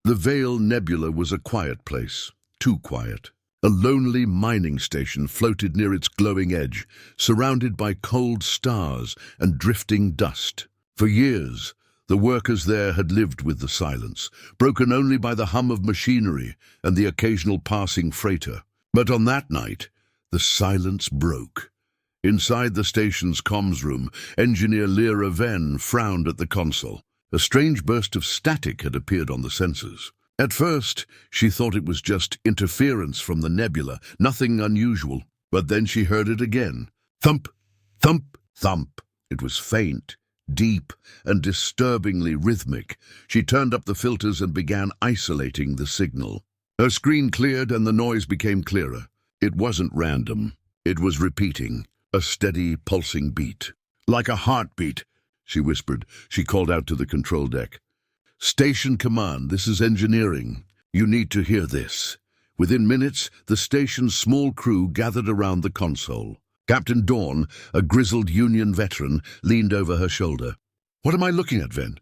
The Veil Nebula was a quiet place, too quiet. A lonely mining station floated near its glowing edge, surrounded by cold stars and drifting dust. For years, the workers there had lived with the silence, broken only by the hum of machinery and the occasional passing freighter. But on that night, the silence broke. Inside the station's comms room, engineer Lyra Venn frowned at the console. A strange burst of static had appeared on the sensors. At first, she thought it was just interference from the nebula, nothing unusual. But then she heard it again. Thump, thump, thump. It was faint, deep, and disturbingly rhythmic. She turned up the filters and began isolating the signal. Her screen cleared and the noise became clearer. It wasn't random. It was repeating, a steady, pulsing beat. Like a heartbeat, she whispered. She called out to the control deck. Station command, this is engineering. You need to hear this. Within minutes, the station's small crew gathered around the console. Captain Dawn, a grizzled Union veteran, leaned over her shoulder. What am I looking at, Venn?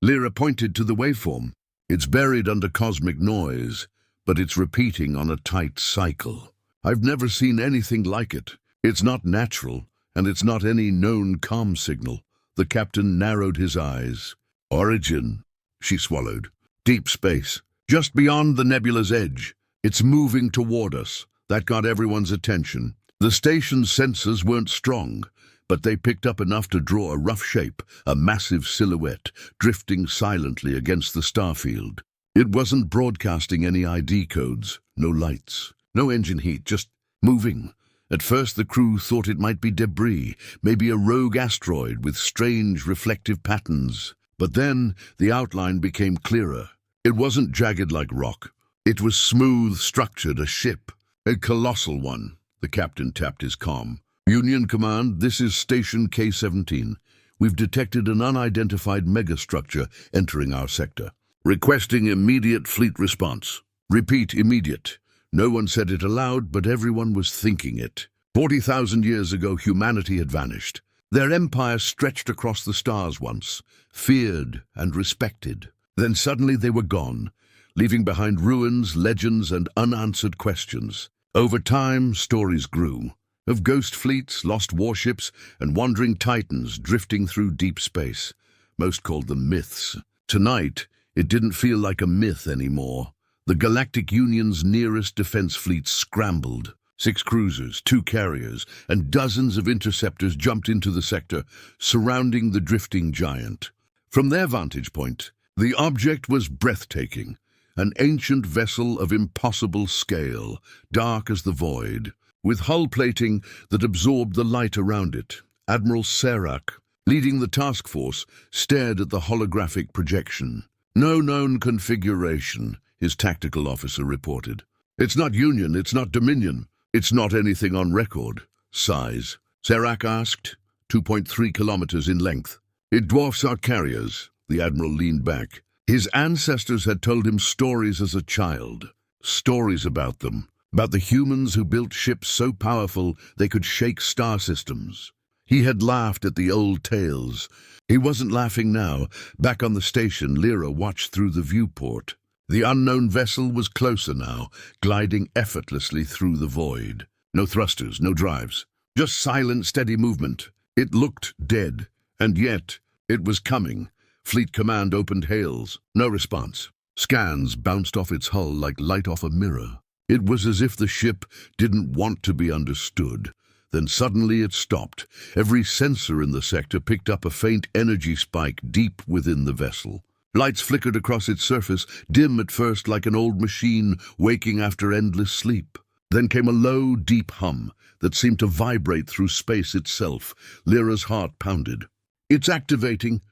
Lyra pointed to the waveform. It's buried under cosmic noise, but it's repeating on a tight cycle. I've never seen anything like it. It's not natural, and it's not any known comm signal. The captain narrowed his eyes. Origin, she swallowed. Deep space, just beyond the nebula's edge. It's moving toward us. That got everyone's attention. The station's sensors weren't strong, but they picked up enough to draw a rough shape, a massive silhouette, drifting silently against the starfield. It wasn't broadcasting any ID codes, no lights, no engine heat, just moving. At first the crew thought it might be debris, maybe a rogue asteroid with strange reflective patterns. But then the outline became clearer. It wasn't jagged like rock. It was smooth, structured, a ship. A colossal one. The captain tapped his comm. Union Command, this is Station K-17. We've detected an unidentified megastructure entering our sector. Requesting immediate fleet response. Repeat, immediate. No one said it aloud, but everyone was thinking it. 40,000 years ago, humanity had vanished. Their empire stretched across the stars once, feared and respected. Then suddenly they were gone, leaving behind ruins, legends, and unanswered questions. Over time, stories grew, of ghost fleets, lost warships, and wandering titans drifting through deep space. Most called them myths. Tonight, it didn't feel like a myth anymore. The Galactic Union's nearest defense fleet scrambled. 6 cruisers, 2 carriers, and dozens of interceptors jumped into the sector, surrounding the drifting giant. From their vantage point, the object was breathtaking. An ancient vessel of impossible scale, dark as the void, with hull plating that absorbed the light around it. Admiral Serac, leading the task force, stared at the holographic projection. No known configuration, his tactical officer reported. It's not Union, it's not Dominion, it's not anything on record. Size, Serac asked. 2.3 kilometers in length. It dwarfs our carriers. The Admiral leaned back. His ancestors had told him stories as a child. Stories about them. About the humans who built ships so powerful they could shake star systems. He had laughed at the old tales. He wasn't laughing now. Back on the station, Lyra watched through the viewport. The unknown vessel was closer now, gliding effortlessly through the void. No thrusters, no drives. Just silent, steady movement. It looked dead, and yet it was coming. Fleet Command opened hails. No response. Scans bounced off its hull like light off a mirror. It was as if the ship didn't want to be understood. Then suddenly it stopped. Every sensor in the sector picked up a faint energy spike deep within the vessel. Lights flickered across its surface, dim at first like an old machine waking after endless sleep. Then came a low, deep hum that seemed to vibrate through space itself. Lyra's heart pounded. "It's activating,"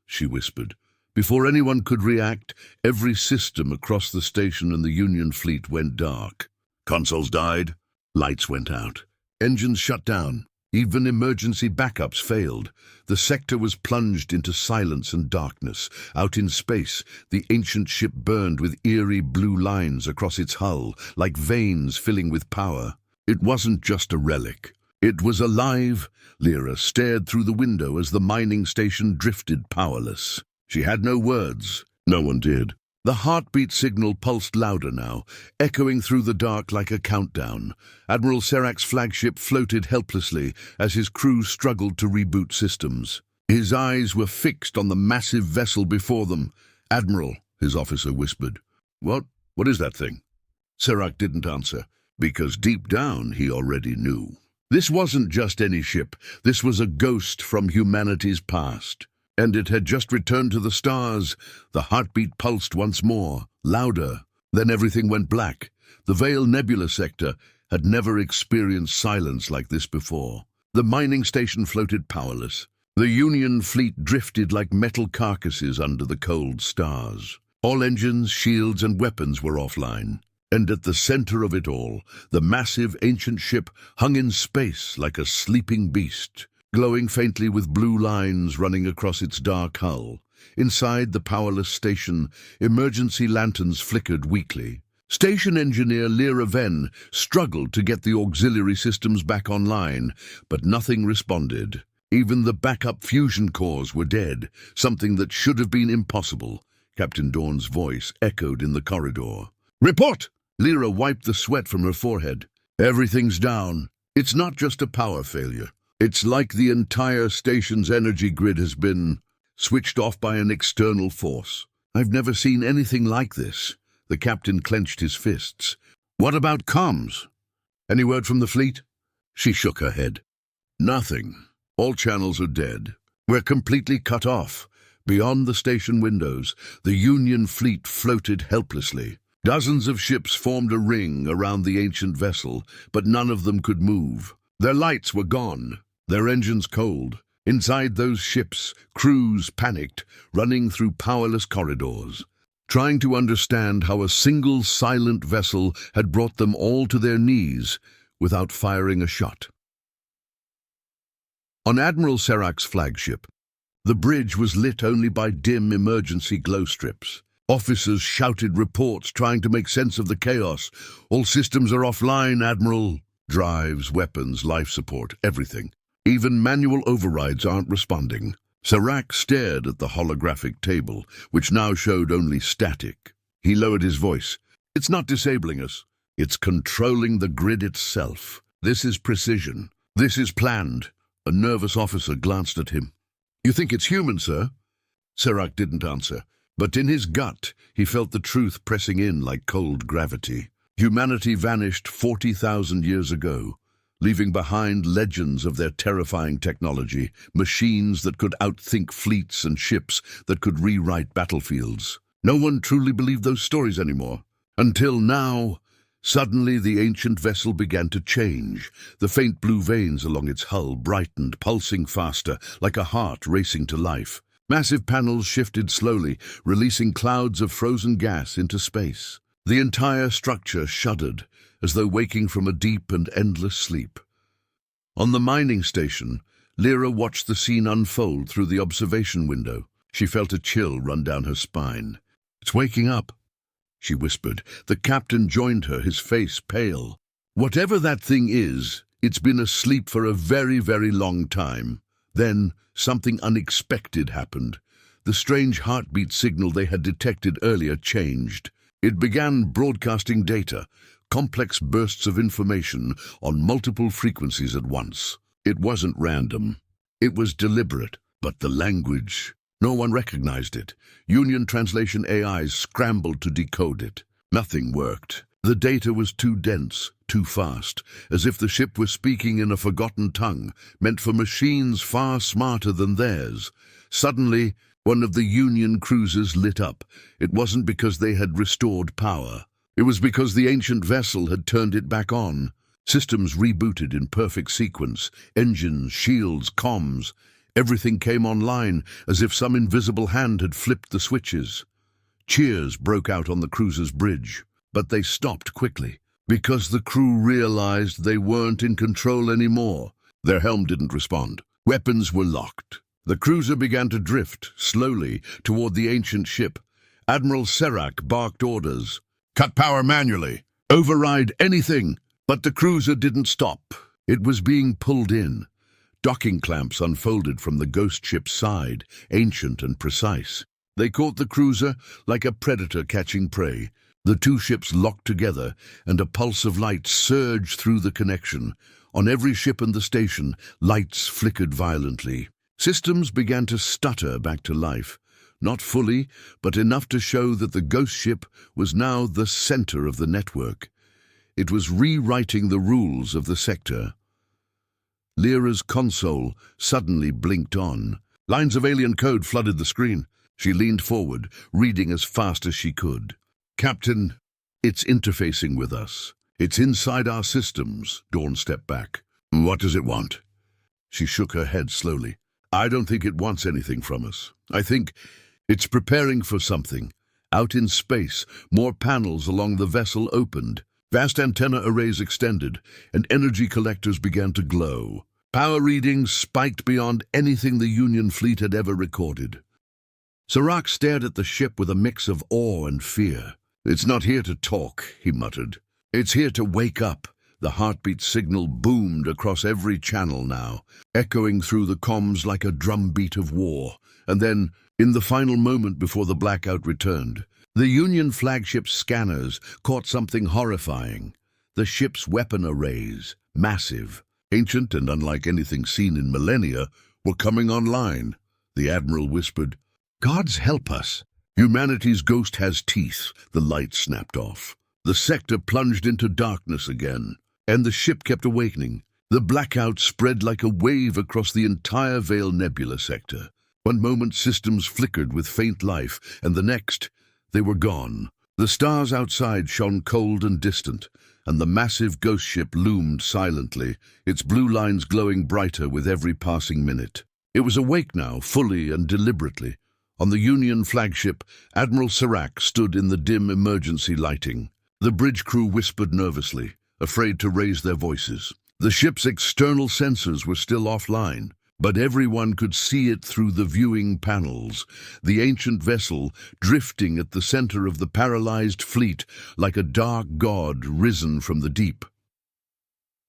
she whispered. Before anyone could react, every system across the station and the Union fleet went dark. Consoles died. Lights went out. Engines shut down. Even emergency backups failed. The sector was plunged into silence and darkness. Out in space, the ancient ship burned with eerie blue lines across its hull, like veins filling with power. It wasn't just a relic. It was alive. Lyra stared through the window as the mining station drifted powerless. She had no words. No one did. The heartbeat signal pulsed louder now, echoing through the dark like a countdown. Admiral Serac's flagship floated helplessly as his crew struggled to reboot systems. His eyes were fixed on the massive vessel before them. "Admiral," his officer whispered. What is that thing?" Serac didn't answer, because deep down he already knew. This wasn't just any ship. This was a ghost from humanity's past. And it had just returned to the stars. The heartbeat pulsed once more, louder. Then everything went black. The Vale Nebula sector had never experienced silence like this before. The mining station floated powerless. The Union fleet drifted like metal carcasses under the cold stars. All engines, shields, and weapons were offline. And at the center of it all, the massive ancient ship hung in space like a sleeping beast, glowing faintly with blue lines running across its dark hull. Inside the powerless station, emergency lanterns flickered weakly. Station engineer Lyra Venn struggled to get the auxiliary systems back online, but nothing responded. Even the backup fusion cores were dead, something that should have been impossible. Captain Dawn's voice echoed in the corridor. "Report!" Lyra wiped the sweat from her forehead. "Everything's down. It's not just a power failure. It's like the entire station's energy grid has been switched off by an external force. I've never seen anything like this." The captain clenched his fists. "What about comms? Any word from the fleet?" She shook her head. "Nothing. All channels are dead. We're completely cut off." Beyond the station windows, the Union fleet floated helplessly. Dozens of ships formed a ring around the ancient vessel, but none of them could move. Their lights were gone, their engines cold. Inside those ships, crews panicked, running through powerless corridors, trying to understand how a single silent vessel had brought them all to their knees without firing a shot. On Admiral Serac's flagship, the bridge was lit only by dim emergency glow strips. Officers shouted reports trying to make sense of the chaos. "All systems are offline, Admiral." Drives, weapons, life support, everything. Even manual overrides aren't responding. Serac stared at the holographic table, which now showed only static. He lowered his voice. "It's not disabling us. It's controlling the grid itself. This is precision. This is planned." A nervous officer glanced at him. "You think it's human, sir?" Serac didn't answer, but in his gut he felt the truth pressing in like cold gravity. Humanity vanished 40,000 years ago, leaving behind legends of their terrifying technology, machines that could outthink fleets and ships that could rewrite battlefields. No one truly believed those stories anymore. Until now, suddenly the ancient vessel began to change. The faint blue veins along its hull brightened, pulsing faster, like a heart racing to life. Massive panels shifted slowly, releasing clouds of frozen gas into space. The entire structure shuddered, as though waking from a deep and endless sleep. On the mining station, Lyra watched the scene unfold through the observation window. She felt a chill run down her spine. "It's waking up," she whispered. The captain joined her, his face pale. "Whatever that thing is, it's been asleep for a very, very long time." Then something unexpected happened. The strange heartbeat signal they had detected earlier changed. It began broadcasting data, complex bursts of information on multiple frequencies at once. It wasn't random. It was deliberate, but the language, no one recognized it. Union translation AIs scrambled to decode it. Nothing worked. The data was too dense, too fast, as if the ship was speaking in a forgotten tongue, meant for machines far smarter than theirs. Suddenly, one of the Union cruisers lit up. It wasn't because they had restored power. It was because the ancient vessel had turned it back on. Systems rebooted in perfect sequence. Engines, shields, comms. Everything came online, as if some invisible hand had flipped the switches. Cheers broke out on the cruiser's bridge, but they stopped quickly, because the crew realized they weren't in control anymore. Their helm didn't respond. Weapons were locked. The cruiser began to drift, slowly, toward the ancient ship. Admiral Serac barked orders. "Cut power manually. Override anything." But the cruiser didn't stop. It was being pulled in. Docking clamps unfolded from the ghost ship's side, ancient and precise. They caught the cruiser like a predator catching prey. The two ships locked together, and a pulse of light surged through the connection. On every ship in the station, lights flickered violently. Systems began to stutter back to life. Not fully, but enough to show that the ghost ship was now the center of the network. It was rewriting the rules of the sector. Lyra's console suddenly blinked on. Lines of alien code flooded the screen. She leaned forward, reading as fast as she could. "Captain, it's interfacing with us. It's inside our systems." Dawn stepped back. "What does it want?" She shook her head slowly. "I don't think it wants anything from us. I think it's preparing for something. Out in space, more panels along the vessel opened. Vast antenna arrays extended, and energy collectors began to glow. Power readings spiked beyond anything the Union fleet had ever recorded. Serac stared at the ship with a mix of awe and fear. "It's not here to talk," he muttered. "It's here to wake up." The heartbeat signal boomed across every channel now, echoing through the comms like a drumbeat of war. And then, in the final moment before the blackout returned, the Union flagship scanners caught something horrifying. The ship's weapon arrays, massive, ancient and unlike anything seen in millennia, were coming online. The Admiral whispered, "Gods help us." "Humanity's ghost has teeth," the light snapped off. The sector plunged into darkness again, and the ship kept awakening. The blackout spread like a wave across the entire Veil Nebula sector. One moment systems flickered with faint life, and the next, they were gone. The stars outside shone cold and distant, and the massive ghost ship loomed silently, its blue lines glowing brighter with every passing minute. It was awake now, fully and deliberately. On the Union flagship, Admiral Serac stood in the dim emergency lighting. The bridge crew whispered nervously, afraid to raise their voices. The ship's external sensors were still offline, but everyone could see it through the viewing panels. The ancient vessel drifting at the center of the paralyzed fleet like a dark god risen from the deep.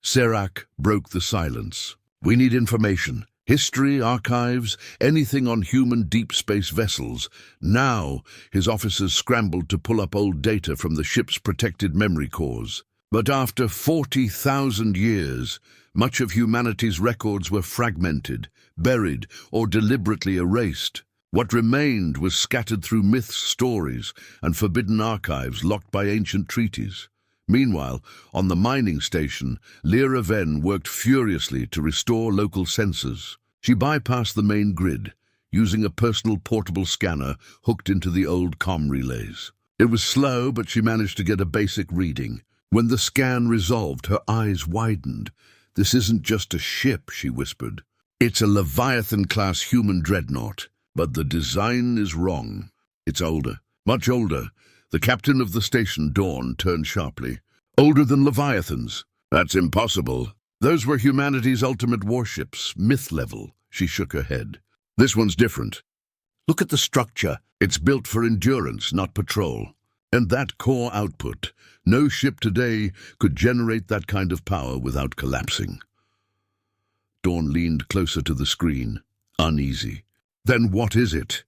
Serac broke the silence. "We need information. History, archives, anything on human deep space vessels." Now, his officers scrambled to pull up old data from the ship's protected memory cores. But after 40,000 years, much of humanity's records were fragmented, buried, or deliberately erased. What remained was scattered through myths, stories, and forbidden archives locked by ancient treaties. Meanwhile, on the mining station, Lyra Ven worked furiously to restore local sensors. She bypassed the main grid, using a personal portable scanner hooked into the old comm relays. It was slow, but she managed to get a basic reading. When the scan resolved, her eyes widened. "This isn't just a ship," she whispered. "It's a Leviathan-class human dreadnought, but the design is wrong. It's older, much older." The captain of the station, Dawn, turned sharply. "Older than Leviathans?" "That's impossible. Those were humanity's ultimate warships, myth level." She shook her head. "This one's different. Look at the structure. It's built for endurance, not patrol. And that core output. No ship today could generate that kind of power without collapsing." Dawn leaned closer to the screen, uneasy. "Then what is it?"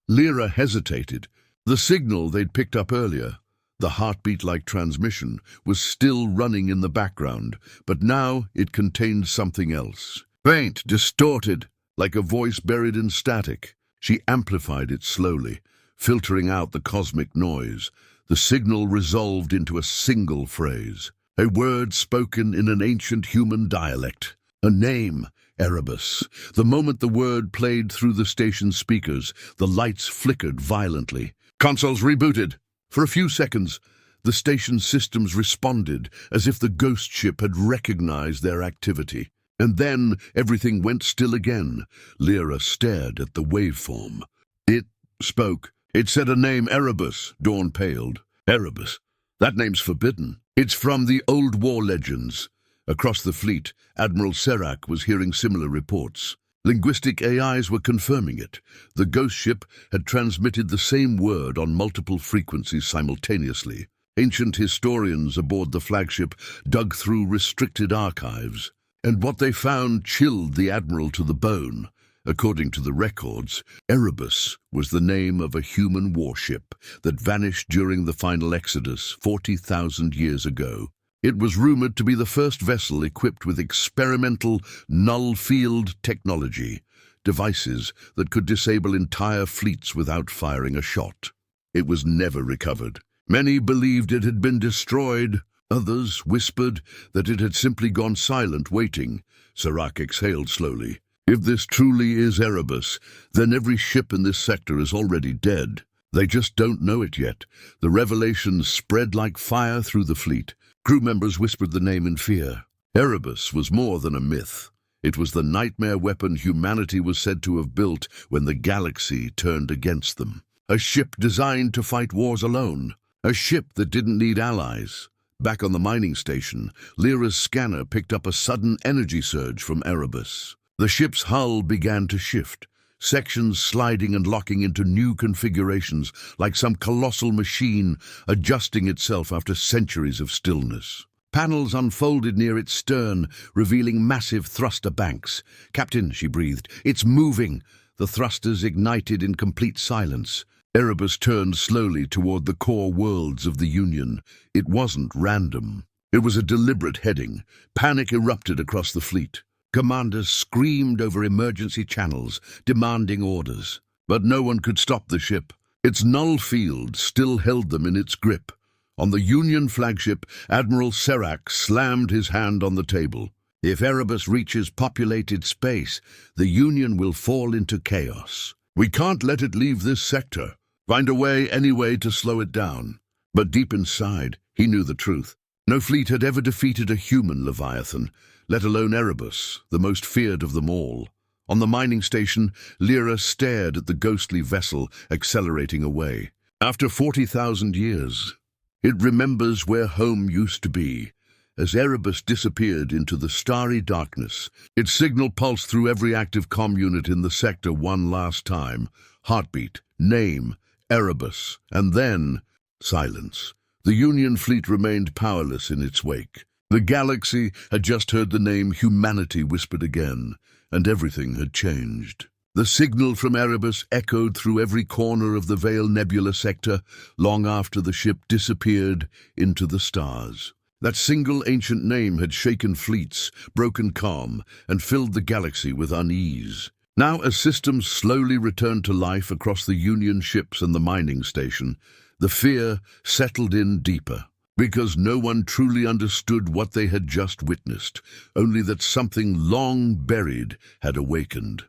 Lyra hesitated. The signal they'd picked up earlier, the heartbeat-like transmission, was still running in the background, but now it contained something else. Faint, distorted, like a voice buried in static. She amplified it slowly, filtering out the cosmic noise. The signal resolved into a single phrase, a word spoken in an ancient human dialect. A name, Erebus. The moment the word played through the station's speakers, the lights flickered violently. Consoles rebooted. For a few seconds, the station's systems responded as if the ghost ship had recognized their activity. And then everything went still again. Lyra stared at the waveform. It spoke. It said a name, Erebus. Dawn paled. Erebus? That name's forbidden. It's from the old war legends. Across the fleet, Admiral Serac was hearing similar reports. Linguistic AIs were confirming it. The ghost ship had transmitted the same word on multiple frequencies simultaneously. Ancient historians aboard the flagship dug through restricted archives, and what they found chilled the Admiral to the bone. According to the records, Erebus was the name of a human warship that vanished during the final exodus 40,000 years ago. It was rumored to be the first vessel equipped with experimental null field technology, devices that could disable entire fleets without firing a shot. It was never recovered. Many believed it had been destroyed. Others whispered that it had simply gone silent, waiting. Serac exhaled slowly. If this truly is Erebus, then every ship in this sector is already dead. They just don't know it yet. The revelations spread like fire through the fleet. Crew members whispered the name in fear. Erebus was more than a myth. It was the nightmare weapon humanity was said to have built when the galaxy turned against them. A ship designed to fight wars alone. A ship that didn't need allies. Back on the mining station, Lyra's scanner picked up a sudden energy surge from Erebus. The ship's hull began to shift, sections sliding and locking into new configurations, like some colossal machine adjusting itself after centuries of stillness. Panels unfolded near its stern, revealing massive thruster banks. "Captain," she breathed, "it's moving." The thrusters ignited in complete silence. Erebus turned slowly toward the core worlds of the Union. It wasn't random. It was a deliberate heading. Panic erupted across the fleet. Commanders screamed over emergency channels, demanding orders. But no one could stop the ship. Its null field still held them in its grip. On the Union flagship, Admiral Serac slammed his hand on the table. "If Erebus reaches populated space, the Union will fall into chaos. We can't let it leave this sector. Find a way, any way, to slow it down." But deep inside, he knew the truth. No fleet had ever defeated a human Leviathan, let alone Erebus, the most feared of them all. On the mining station, Lyra stared at the ghostly vessel accelerating away. After 40,000 years, it remembers where home used to be. As Erebus disappeared into the starry darkness, its signal pulsed through every active comm unit in the sector one last time. Heartbeat, name, Erebus, and then silence. The Union fleet remained powerless in its wake. The galaxy had just heard the name Humanity whispered again, and everything had changed. The signal from Erebus echoed through every corner of the Veil Nebula sector long after the ship disappeared into the stars. That single ancient name had shaken fleets, broken calm, and filled the galaxy with unease. Now, as systems slowly returned to life across the Union ships and the mining station, the fear settled in deeper. Because no one truly understood what they had just witnessed, only that something long buried had awakened.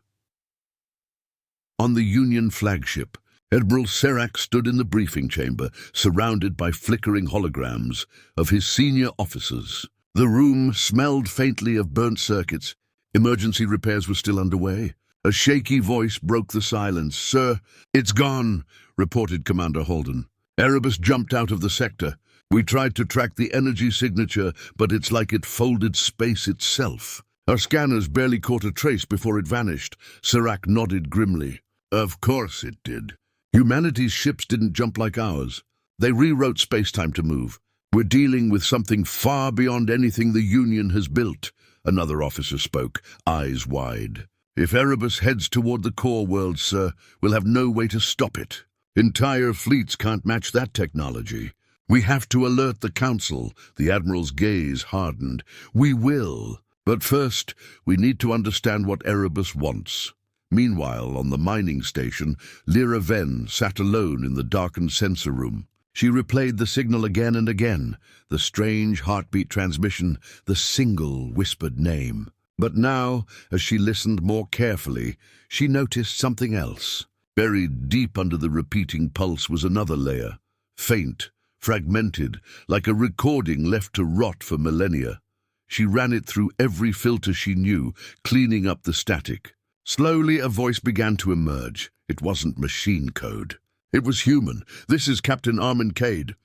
On the Union flagship, Admiral Serac stood in the briefing chamber, surrounded by flickering holograms of his senior officers. The room smelled faintly of burnt circuits. Emergency repairs were still underway. A shaky voice broke the silence. "Sir, it's gone," reported Commander Holden. "Erebus jumped out of the sector. We tried to track the energy signature, but it's like it folded space itself. Our scanners barely caught a trace before it vanished." Serac nodded grimly. "Of course it did. Humanity's ships didn't jump like ours. They rewrote space-time to move. We're dealing with something far beyond anything the Union has built." Another officer spoke, eyes wide. "If Erebus heads toward the core world, sir, we'll have no way to stop it. Entire fleets can't match that technology. We have to alert the Council." The Admiral's gaze hardened. "We will. But first, we need to understand what Erebus wants." Meanwhile, on the mining station, Lyra Venn sat alone in the darkened sensor room. She replayed the signal again and again, the strange heartbeat transmission, the single whispered name. But now, as she listened more carefully, she noticed something else. Buried deep under the repeating pulse was another layer, faint, fragmented, like a recording left to rot for millennia. She ran it through every filter she knew, cleaning up the static. Slowly a voice began to emerge. It wasn't machine code. It was human. "This is Captain Armin Cade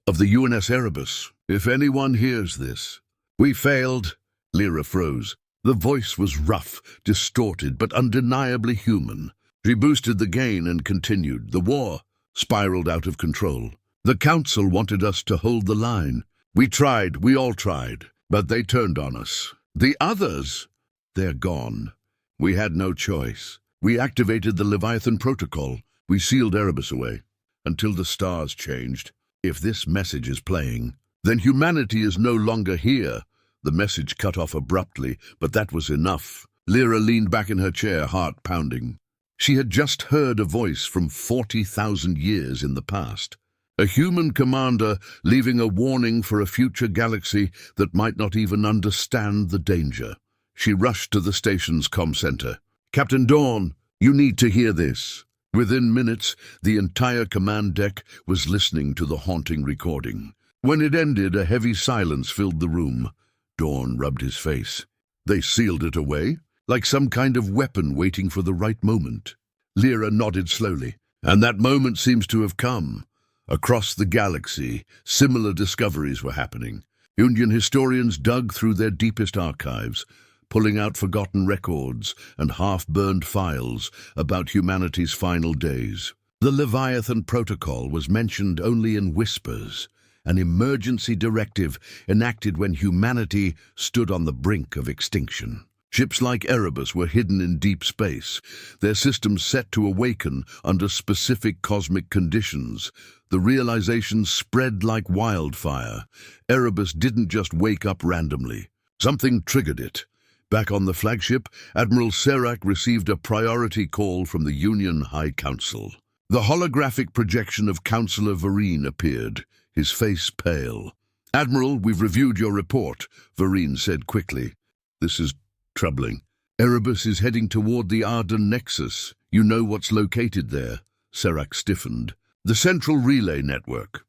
of the UNS Erebus. If anyone hears this..." "We failed." Lyra froze. The voice was rough, distorted, but undeniably human. She boosted the gain and continued. "The war spiraled out of control. The Council wanted us to hold the line. We tried, we all tried, but they turned on us. The others, they're gone. We had no choice. We activated the Leviathan protocol. We sealed Erebus away. Until the stars changed. If this message is playing, then humanity is no longer here. The message cut off abruptly, but that was enough. Lyra leaned back in her chair, heart pounding. She had just heard a voice from 40,000 years in the past. A human commander leaving a warning for a future galaxy that might not even understand the danger. She rushed to the station's comm center. "Captain Dawn, you need to hear this." Within minutes, the entire command deck was listening to the haunting recording. When it ended, a heavy silence filled the room. Dawn rubbed his face. "They sealed it away, like some kind of weapon waiting for the right moment." Lyra nodded slowly. "And that moment seems to have come. Across the galaxy, similar discoveries were happening. Union historians dug through their deepest archives, pulling out forgotten records and half-burned files about humanity's final days. The Leviathan Protocol was mentioned only in whispers, an emergency directive enacted when humanity stood on the brink of extinction. Ships like Erebus were hidden in deep space, their systems set to awaken under specific cosmic conditions. The realization spread like wildfire. Erebus didn't just wake up randomly. Something triggered it. Back on the flagship, Admiral Serac received a priority call from the Union High Council. The holographic projection of Councillor Vereen appeared, his face pale. "Admiral, we've reviewed your report," Vereen said quickly. "This is troubling. Erebus is heading toward the Arden Nexus. You know what's located there." Serac stiffened. "The Central Relay Network."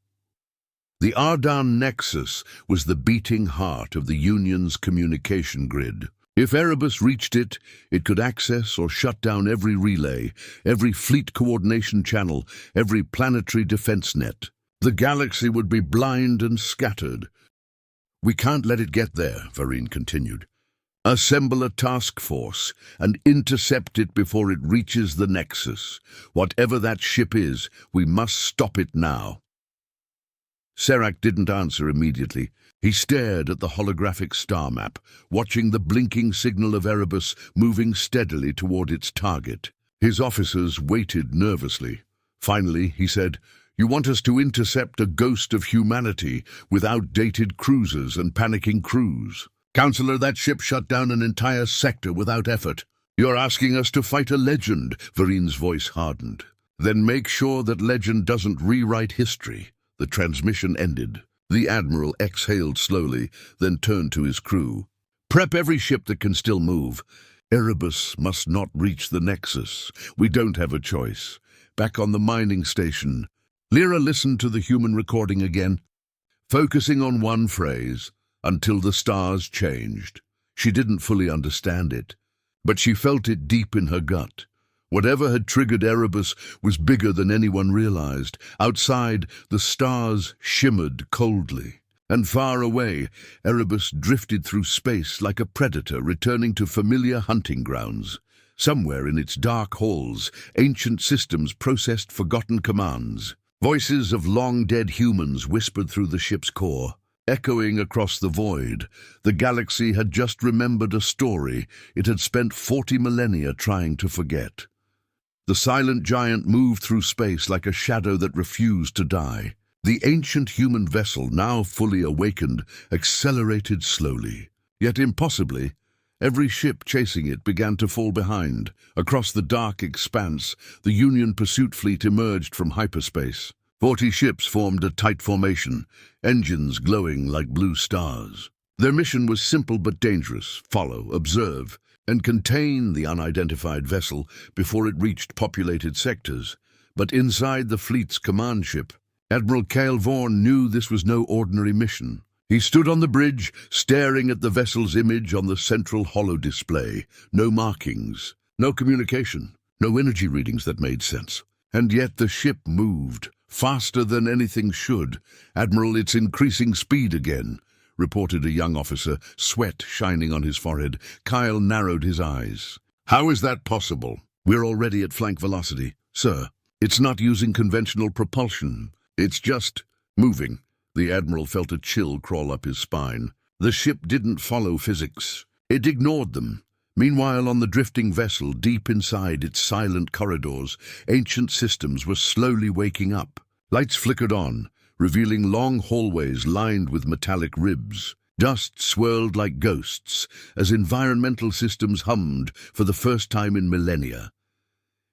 The Arden Nexus was the beating heart of the Union's communication grid. If Erebus reached it, it could access or shut down every relay, every fleet coordination channel, every planetary defense net. The galaxy would be blind and scattered. "We can't let it get there," Vereen continued. "Assemble a task force and intercept it before it reaches the Nexus. Whatever that ship is, we must stop it now." Serac didn't answer immediately. He stared at the holographic star map, watching the blinking signal of Erebus moving steadily toward its target. His officers waited nervously. Finally, he said, "You want us to intercept a ghost of humanity with outdated cruisers and panicking crews? Counselor, that ship shut down an entire sector without effort. You're asking us to fight a legend," Vereen's voice hardened. "Then make sure that legend doesn't rewrite history." The transmission ended. The Admiral exhaled slowly, then turned to his crew. "Prep every ship that can still move. Erebus must not reach the Nexus. We don't have a choice." Back on the mining station, Lyra listened to the human recording again, focusing on one phrase, "until the stars changed." She didn't fully understand it, but she felt it deep in her gut. Whatever had triggered Erebus was bigger than anyone realized. Outside, the stars shimmered coldly. And far away, Erebus drifted through space like a predator returning to familiar hunting grounds. Somewhere in its dark halls, ancient systems processed forgotten commands. Voices of long-dead humans whispered through the ship's core. Echoing across the void, the galaxy had just remembered a story it had spent 40 millennia trying to forget. The silent giant moved through space like a shadow that refused to die. The ancient human vessel, now fully awakened, accelerated slowly. Yet impossibly, every ship chasing it began to fall behind. Across the dark expanse, the Union pursuit fleet emerged from hyperspace. 40 ships formed a tight formation, engines glowing like blue stars. Their mission was simple but dangerous: follow, observe, and contain the unidentified vessel before it reached populated sectors. But inside the fleet's command ship, Admiral Cale Vaughan knew this was no ordinary mission. He stood on the bridge, staring at the vessel's image on the central holodisplay. No markings, no communication, no energy readings that made sense. And yet the ship moved, faster than anything should. "Admiral, it's increasing speed again," reported a young officer, sweat shining on his forehead. Kyle narrowed his eyes. "How is that possible?" "We're already at flank velocity, sir. It's not using conventional propulsion. It's just moving." The Admiral felt a chill crawl up his spine. The ship didn't follow physics. It ignored them. Meanwhile, on the drifting vessel, deep inside its silent corridors, ancient systems were slowly waking up. Lights flickered on, revealing long hallways lined with metallic ribs. Dust swirled like ghosts as environmental systems hummed for the first time in millennia.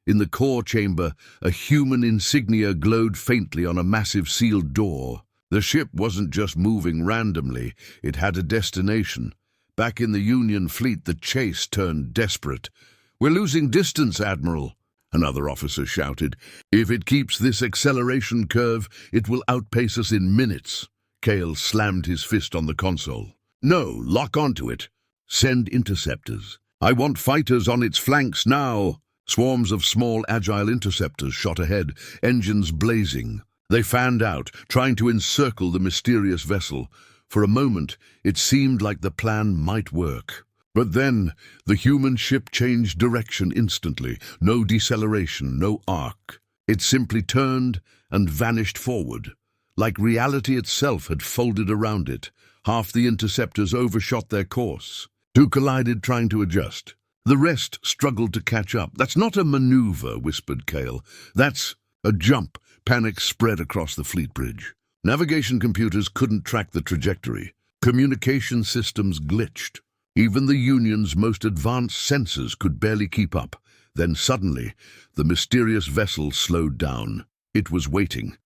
In the core chamber, a human insignia glowed faintly on a massive sealed door. The ship wasn't just moving randomly, it had a destination. Back in the Union fleet, the chase turned desperate. "We're losing distance, Admiral," another officer shouted. "If it keeps this acceleration curve, it will outpace us in minutes." Cale slammed his fist on the console. "No, lock onto it. Send interceptors. I want fighters on its flanks now." Swarms of small, agile interceptors shot ahead, engines blazing. They fanned out, trying to encircle the mysterious vessel. For a moment, it seemed like the plan might work. But then, the human ship changed direction instantly. No deceleration, no arc. It simply turned and vanished forward. Like reality itself had folded around it. Half the interceptors overshot their course. Two collided, trying to adjust. The rest struggled to catch up. "That's not a maneuver," whispered Cale. "That's a jump." Panic spread across the fleet bridge. Navigation computers couldn't track the trajectory. Communication systems glitched. Even the Union's most advanced sensors could barely keep up. Then suddenly, the mysterious vessel slowed down. It was waiting.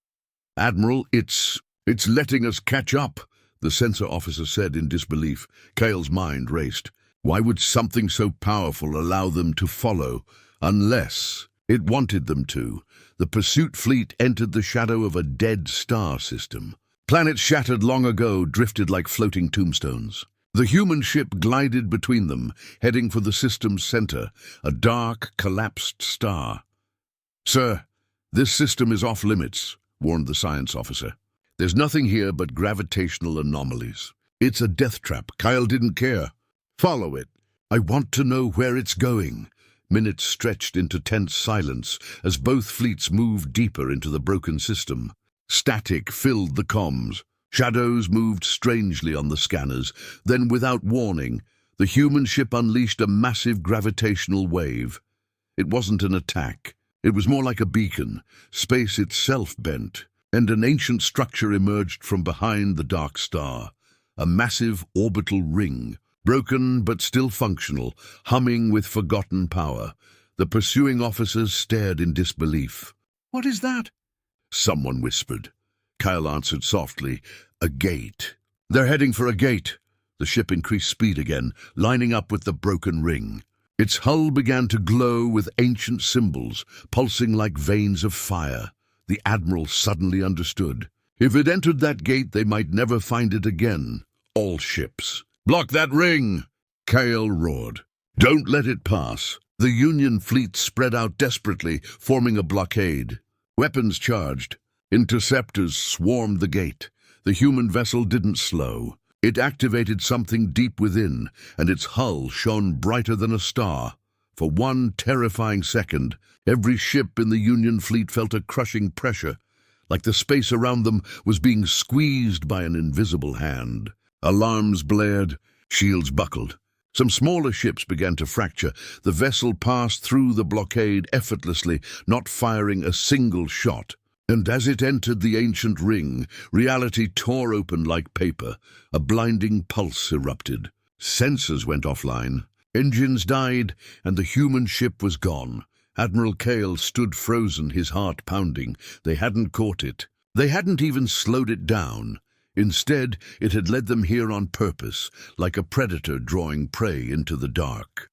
"Admiral, it's letting us catch up," the sensor officer said in disbelief. Cale's mind raced. Why would something so powerful allow them to follow? Unless it wanted them to. The pursuit fleet entered the shadow of a dead star system. Planets shattered long ago drifted like floating tombstones. The human ship glided between them, heading for the system's center, a dark, collapsed star. "Sir, this system is off limits," warned the science officer. "There's nothing here but gravitational anomalies. It's a death trap." Kyle didn't care. "Follow it. I want to know where it's going." Minutes stretched into tense silence as both fleets moved deeper into the broken system. Static filled the comms. Shadows moved strangely on the scanners. Then, without warning, the human ship unleashed a massive gravitational wave. It wasn't an attack. It was more like a beacon. Space itself bent, and an ancient structure emerged from behind the dark star. A massive orbital ring. Broken but still functional, humming with forgotten power. The pursuing officers stared in disbelief. "What is that?" someone whispered. Kyle answered softly, "A gate." "They're heading for a gate." The ship increased speed again, lining up with the broken ring. Its hull began to glow with ancient symbols, pulsing like veins of fire. The Admiral suddenly understood. If it entered that gate, they might never find it again. All ships. "Block that ring!" Cale roared. "Don't let it pass." The Union fleet spread out desperately, forming a blockade. Weapons charged. Interceptors swarmed the gate. The human vessel didn't slow. It activated something deep within, and its hull shone brighter than a star. For one terrifying second, every ship in the Union fleet felt a crushing pressure, like the space around them was being squeezed by an invisible hand. Alarms blared, shields buckled. Some smaller ships began to fracture. The vessel passed through the blockade effortlessly, not firing a single shot. And as it entered the ancient ring, reality tore open like paper. A blinding pulse erupted. Sensors went offline. Engines died, and the human ship was gone. Admiral Cale stood frozen, his heart pounding. They hadn't caught it. They hadn't even slowed it down. Instead, it had led them here on purpose, like a predator drawing prey into the dark.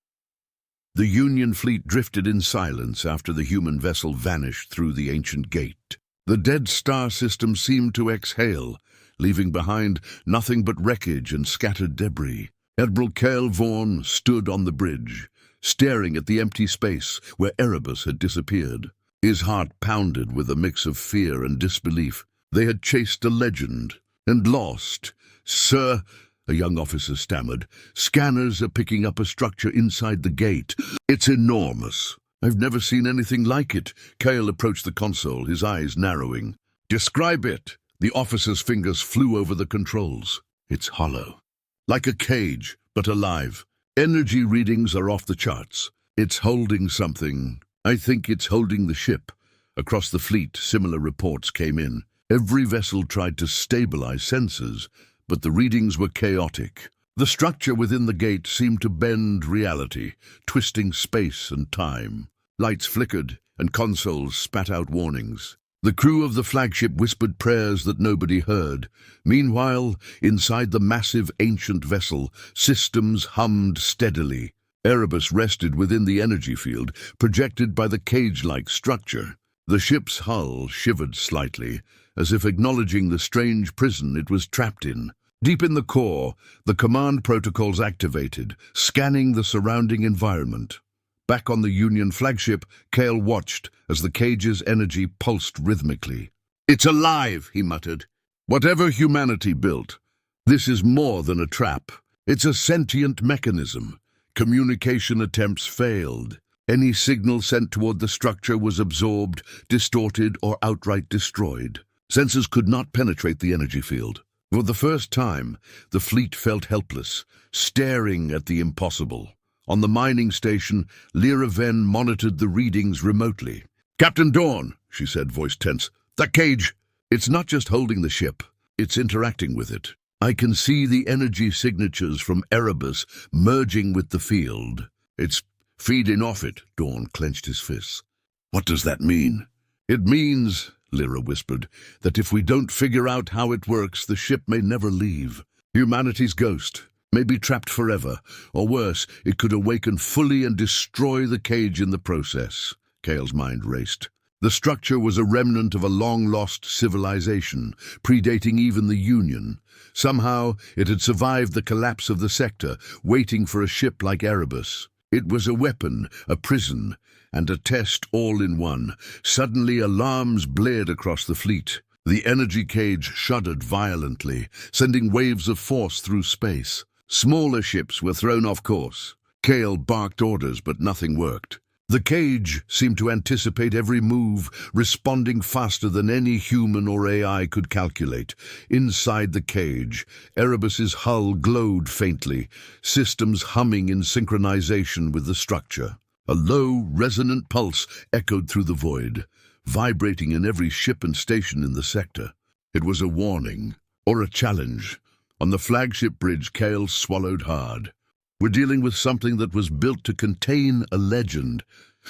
The Union fleet drifted in silence after the human vessel vanished through the ancient gate. The dead star system seemed to exhale, leaving behind nothing but wreckage and scattered debris. Admiral Cale Vaughan stood on the bridge, staring at the empty space where Erebus had disappeared. His heart pounded with a mix of fear and disbelief. They had chased a legend. And lost. "Sir," a young officer stammered, "scanners are picking up a structure inside the gate. It's enormous. I've never seen anything like it." Cale approached the console, his eyes narrowing. "Describe it." The officer's fingers flew over the controls. "It's hollow. Like a cage, but alive. Energy readings are off the charts. It's holding something. I think it's holding the ship. Across the fleet, similar reports came in. Every vessel tried to stabilize sensors, but the readings were chaotic. The structure within the gate seemed to bend reality, twisting space and time. Lights flickered, and consoles spat out warnings. The crew of the flagship whispered prayers that nobody heard. Meanwhile, inside the massive ancient vessel, systems hummed steadily. Erebus rested within the energy field, projected by the cage-like structure. The ship's hull shivered slightly, as if acknowledging the strange prison it was trapped in. Deep in the core, the command protocols activated, scanning the surrounding environment. Back on the Union flagship, Kale watched as the cage's energy pulsed rhythmically. "It's alive," he muttered. "Whatever humanity built, this is more than a trap. It's a sentient mechanism." Communication attempts failed. Any signal sent toward the structure was absorbed, distorted, or outright destroyed. Sensors could not penetrate the energy field. For the first time, the fleet felt helpless, staring at the impossible. On the mining station, Lyra Venn monitored the readings remotely. "Captain Dawn," she said, voice tense, "that cage, it's not just holding the ship, it's interacting with it. I can see the energy signatures from Erebus merging with the field. It's feeding off it." Dawn clenched his fists. "What does that mean?" "It means," Lyra whispered, "that if we don't figure out how it works, the ship may never leave. Humanity's ghost may be trapped forever, or worse, it could awaken fully and destroy the cage in the process." Kale's mind raced. The structure was a remnant of a long-lost civilization, predating even the Union. Somehow, it had survived the collapse of the sector, waiting for a ship like Erebus. It was a weapon, a prison, and a test all in one. Suddenly, alarms blared across the fleet. The energy cage shuddered violently, sending waves of force through space. Smaller ships were thrown off course. Kale barked orders, but nothing worked. The cage seemed to anticipate every move, responding faster than any human or AI could calculate. Inside the cage, Erebus's hull glowed faintly, systems humming in synchronization with the structure. A low, resonant pulse echoed through the void, vibrating in every ship and station in the sector. It was a warning, or a challenge. On the flagship bridge, Kale swallowed hard. "We're dealing with something that was built to contain a legend,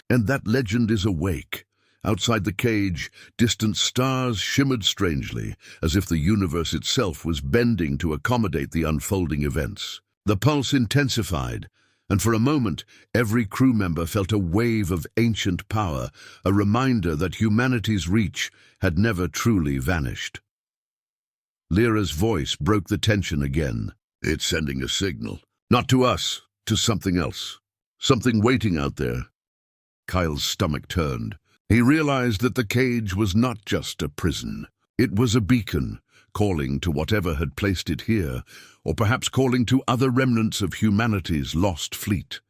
and that legend is awake." Outside the cage, distant stars shimmered strangely, as if the universe itself was bending to accommodate the unfolding events. The pulse intensified, and for a moment, every crew member felt a wave of ancient power, a reminder that humanity's reach had never truly vanished. Lyra's voice broke the tension again. "It's sending a signal. Not to us, to something else. Something waiting out there." Kyle's stomach turned. He realized that the cage was not just a prison. It was a beacon, calling to whatever had placed it here, or perhaps calling to other remnants of humanity's lost fleet.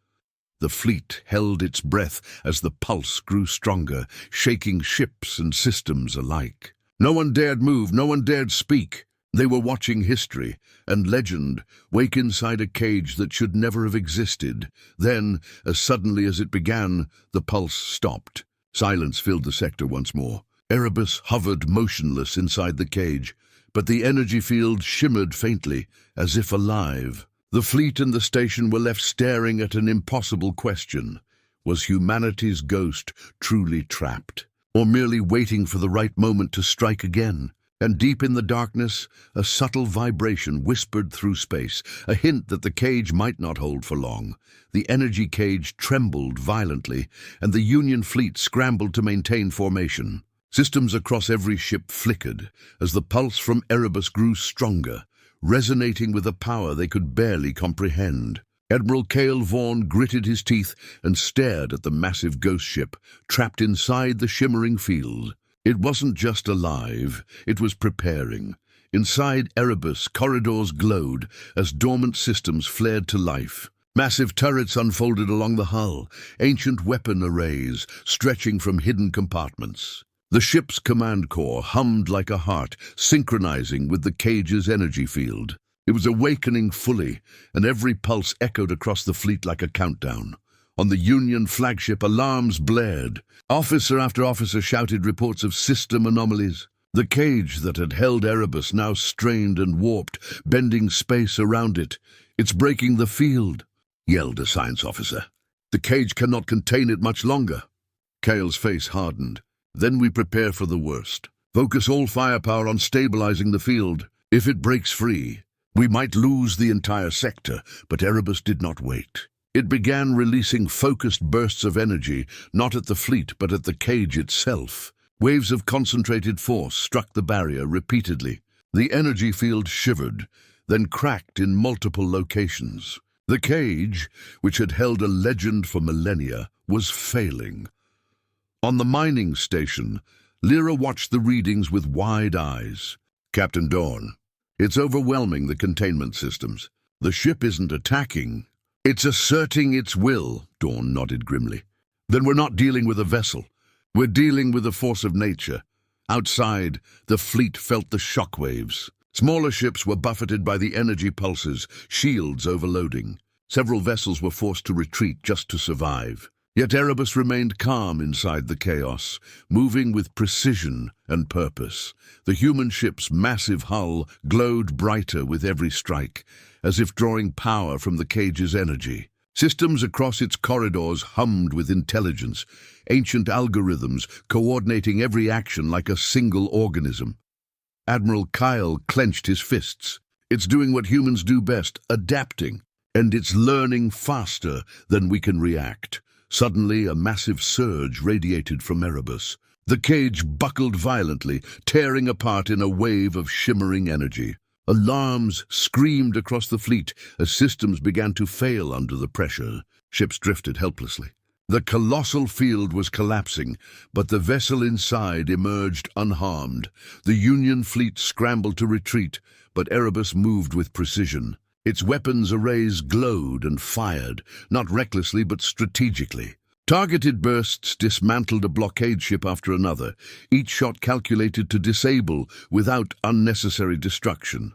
The fleet held its breath as the pulse grew stronger, shaking ships and systems alike. No one dared move, no one dared speak. They were watching history and legend wake inside a cage that should never have existed. Then, as suddenly as it began, the pulse stopped. Silence filled the sector once more. Erebus hovered motionless inside the cage, but the energy field shimmered faintly, as if alive. The fleet and the station were left staring at an impossible question. Was humanity's ghost truly trapped, or merely waiting for the right moment to strike again? And deep in the darkness, a subtle vibration whispered through space, a hint that the cage might not hold for long. The energy cage trembled violently, and the Union fleet scrambled to maintain formation. Systems across every ship flickered as the pulse from Erebus grew stronger, resonating with a power they could barely comprehend. Admiral Kale Vaughn gritted his teeth and stared at the massive ghost ship, trapped inside the shimmering field. It wasn't just alive, it was preparing. Inside Erebus, corridors glowed as dormant systems flared to life. Massive turrets unfolded along the hull, ancient weapon arrays stretching from hidden compartments. The ship's command core hummed like a heart, synchronizing with the cage's energy field. It was awakening fully, and every pulse echoed across the fleet like a countdown. On the Union flagship, alarms blared. Officer after officer shouted reports of system anomalies. The cage that had held Erebus now strained and warped, bending space around it. "It's breaking the field," yelled a science officer. "The cage cannot contain it much longer." Cale's face hardened. "Then we prepare for the worst. Focus all firepower on stabilizing the field. If it breaks free, we might lose the entire sector." But Erebus did not wait. It began releasing focused bursts of energy, not at the fleet but at the cage itself. Waves of concentrated force struck the barrier repeatedly. The energy field shivered, then cracked in multiple locations. The cage, which had held a legend for millennia, was failing. On the mining station, Lyra watched the readings with wide eyes. "Captain Dawn, it's overwhelming the containment systems. The ship isn't attacking. It's asserting its will," Dawn nodded grimly. "Then we're not dealing with a vessel. We're dealing with a force of nature." Outside, the fleet felt the shockwaves. Smaller ships were buffeted by the energy pulses, shields overloading. Several vessels were forced to retreat just to survive. Yet Erebus remained calm inside the chaos, moving with precision and purpose. The human ship's massive hull glowed brighter with every strike, as if drawing power from the cage's energy. Systems across its corridors hummed with intelligence, ancient algorithms coordinating every action like a single organism. Admiral Kyle clenched his fists. "It's doing what humans do best, adapting, and it's learning faster than we can react." Suddenly, a massive surge radiated from Erebus. The cage buckled violently, tearing apart in a wave of shimmering energy. Alarms screamed across the fleet as systems began to fail under the pressure. Ships drifted helplessly. The colossal field was collapsing, but the vessel inside emerged unharmed. The Union fleet scrambled to retreat, but Erebus moved with precision. Its weapons arrays glowed and fired, not recklessly but strategically. Targeted bursts dismantled a blockade ship after another, each shot calculated to disable without unnecessary destruction.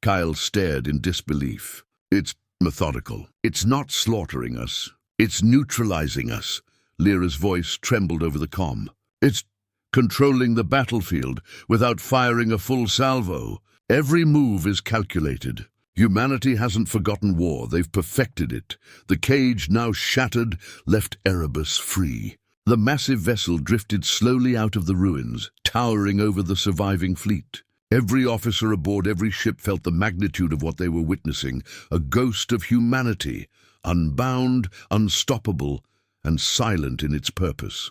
Kyle stared in disbelief. "It's methodical. It's not slaughtering us. It's neutralizing us." Lyra's voice trembled over the comm. "It's controlling the battlefield without firing a full salvo. Every move is calculated. Humanity hasn't forgotten war. They've perfected it." The cage, now shattered, left Erebus free. The massive vessel drifted slowly out of the ruins, towering over the surviving fleet. Every officer aboard every ship felt the magnitude of what they were witnessing, a ghost of humanity, unbound, unstoppable, and silent in its purpose.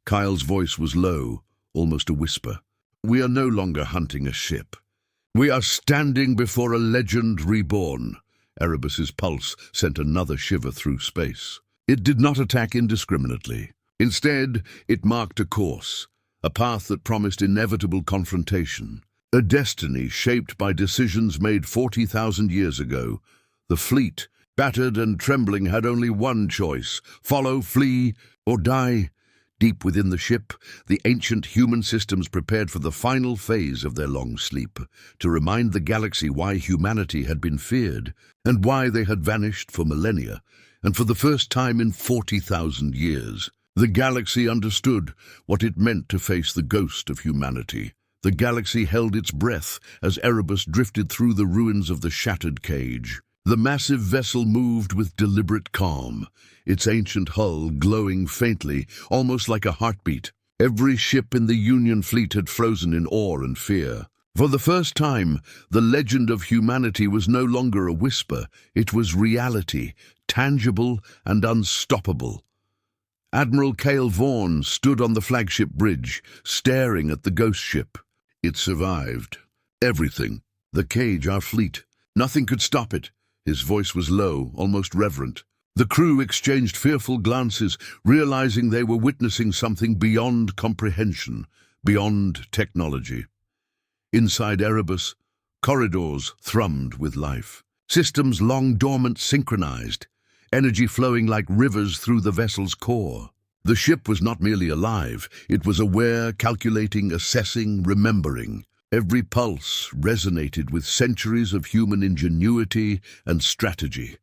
Kyle's voice was low, almost a whisper. "We are no longer hunting a ship. We are standing before a legend reborn." Erebus's pulse sent another shiver through space. It did not attack indiscriminately. Instead, it marked a course, a path that promised inevitable confrontation, a destiny shaped by decisions made 40,000 years ago. The fleet, battered and trembling, had only one choice: follow, flee, or die. Deep within the ship, the ancient human systems prepared for the final phase of their long sleep, to remind the galaxy why humanity had been feared, and why they had vanished for millennia, and for the first time in 40,000 years. The galaxy understood what it meant to face the ghost of humanity. The galaxy held its breath as Erebus drifted through the ruins of the shattered cage. The massive vessel moved with deliberate calm, its ancient hull glowing faintly, almost like a heartbeat. Every ship in the Union fleet had frozen in awe and fear. For the first time, the legend of humanity was no longer a whisper. It was reality, tangible and unstoppable. Admiral Cale Vaughn stood on the flagship bridge, staring at the ghost ship. It survived. Everything. The cage, our fleet. Nothing could stop it. His voice was low, almost reverent. The crew exchanged fearful glances, realizing they were witnessing something beyond comprehension, beyond technology. Inside Erebus, corridors thrummed with life. Systems long dormant synchronized, energy flowing like rivers through the vessel's core. The ship was not merely alive, it was aware, calculating, assessing, remembering. Every pulse resonated with centuries of human ingenuity and strategy.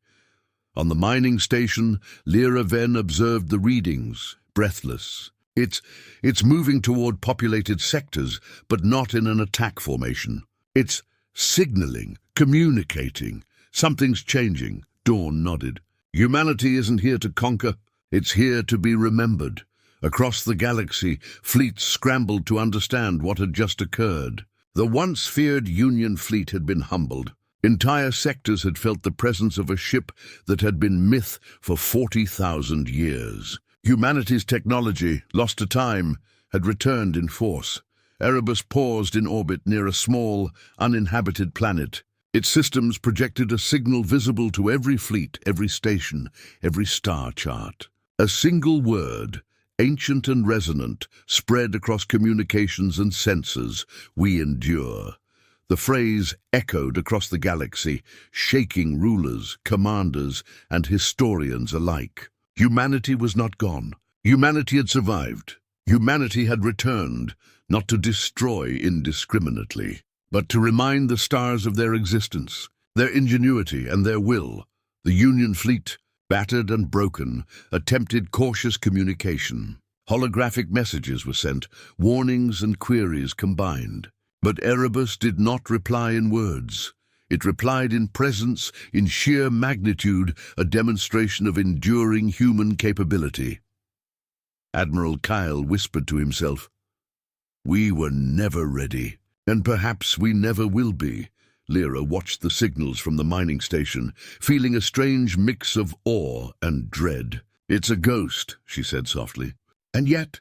On the mining station, Lyra Ven observed the readings, breathless. It's moving toward populated sectors, but not in an attack formation. It's signaling, communicating. Something's changing. Dawn nodded. Humanity isn't here to conquer. It's here to be remembered. Across the galaxy, fleets scrambled to understand what had just occurred. The once feared Union fleet had been humbled. Entire sectors had felt the presence of a ship that had been myth for 40,000 years. Humanity's technology, lost to time, had returned in force. Erebus paused in orbit near a small, uninhabited planet. Its systems projected a signal visible to every fleet, every station, every star chart. A single word, ancient and resonant, spread across communications and sensors: "We endure." The phrase echoed across the galaxy, shaking rulers, commanders, and historians alike. Humanity was not gone. Humanity had survived. Humanity had returned, not to destroy indiscriminately, but to remind the stars of their existence, their ingenuity, and their will. The Union fleet, battered and broken, attempted cautious communication. Holographic messages were sent, warnings and queries combined. But Erebus did not reply in words. It replied in presence, in sheer magnitude, a demonstration of enduring human capability. Admiral Kyle whispered to himself, "We were never ready, and perhaps we never will be." Lyra watched the signals from the mining station, feeling a strange mix of awe and dread. "It's a ghost," she said softly. "And yet,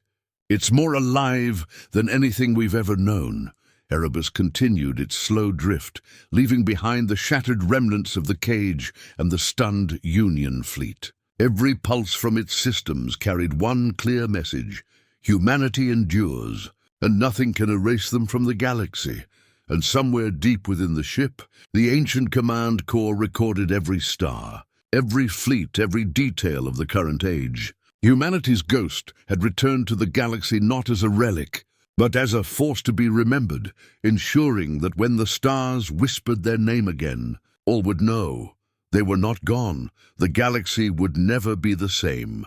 it's more alive than anything we've ever known." Erebus continued its slow drift, leaving behind the shattered remnants of the cage and the stunned Union fleet. Every pulse from its systems carried one clear message: humanity endures, and nothing can erase them from the galaxy. And somewhere deep within the ship, the ancient command core recorded every star, every fleet, every detail of the current age. Humanity's ghost had returned to the galaxy not as a relic, but as a force to be remembered, ensuring that when the stars whispered their name again, all would know they were not gone. The galaxy would never be the same.